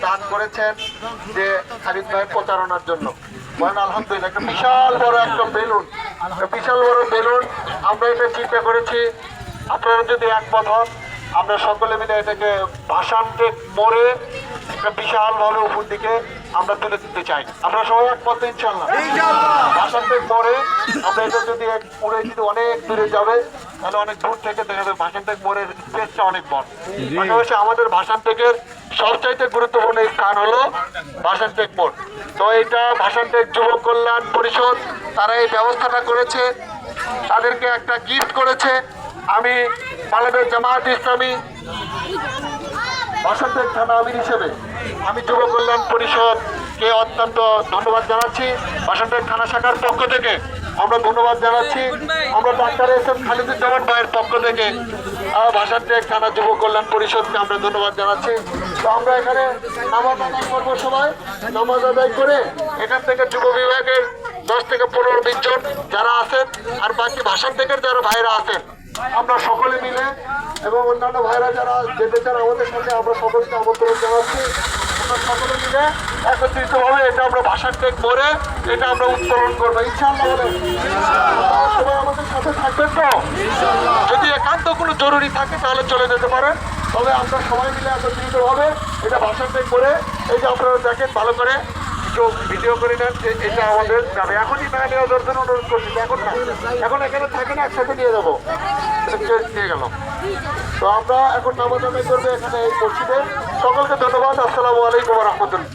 দান করেছেন যে খালিদ ভাইয়ের প্রচারণার জন্য। বলেন আলহামদুলিল্লাহ। একটা বিশাল বড় একটা বেলুন, বিশাল বড় বেলুন আমরা এটা চিন্তা করেছি। আপনারা যদি একমত হন, আমরা সকলে মিলে এটাকে ভাসানতে মোড়ে একটা বিশালভাবে উপর দিকে আমরা তুলে দিতে চাই। আমরা সবাই একমত ইনশাল্লাহ। ভাসানতে মোড়ে আমরা এটা যদি উড়ে যদি অনেক দূরে যাবে, তাহলে অনেক দূর থেকে দেখা যাবে ভাসানটেক মোড়ের স্পেসটা অনেক বড়। পাশাপাশি আমাদের ভাসানটেকের সবচাইতে গুরুত্বপূর্ণ স্থান হলো ভাসানটেক মোড়। তো এটা ভাসানটেক যুব কল্যাণ পরিষদ তারা এই ব্যবস্থাটা করেছে, তাদেরকে একটা গিফট করেছে। আমি বাংলাদেশ জামায়াত ইসলামী ভাসানটেক থানা আমির হিসেবে আমি যুব কল্যাণ পরিষদকে অত্যন্ত ধন্যবাদ জানাচ্ছি। ভাসানটেক থানা শাখার পক্ষ থেকে আমরা ধন্যবাদ জানাচ্ছি। আমরা ডাক্তার এস.এম. খালিদুজ্জামান ভাইয়ের পক্ষ থেকে ভাসানটেক থানা যুব কল্যাণ পরিষদকে আমরা ধন্যবাদ জানাচ্ছি। তো আমরা এখানে নামাজ আদায় করবো, সবাই নামাজ আদায় করে এখান থেকে যুব বিভাগের 10 থেকে 15-20 জন যারা আছেন আর বাকি ভাসানটেকের যারা ভাইরা আছেন আমরা সকলে মিলে এবং অন্যান্য ভাইরা যারা যেতে চান আমাদের সাথে আমরা সকলকে আমন্ত্রণ জানাচ্ছি। আমরা সকলে মিলে একত্রিতভাবে এটা আমরা ভাসানটেক মোড়ে এটা আমরা উত্তোলন করবো ইনশাআল্লাহ। বলেন সবাই আমাদের সাথে থাকবেন তো? যদি একান্ত কোনো জরুরি থাকে তাহলে চলে যেতে পারেন, তবে আমরা সবাই মিলে একত্রিতভাবে এটা ভাসানটেক মোড়ে এই যে আপনারা দেখেন ভালো করে ভিডিও করে নেন যে এটা আমাদের যাবে। এখনই না নেওয়া দর্শন অনুরোধ করছি, এখন না, এখন এখানে থাকে না, একসাথে নিয়ে যাবো, নিয়ে গেল। তো আমরা এখন নামাজ আদায় করবো এখানে এই মসজিদে। সকলকে ধন্যবাদ। আসসালামু আলাইকুম ওয়া রাহমাতুল্লাহ।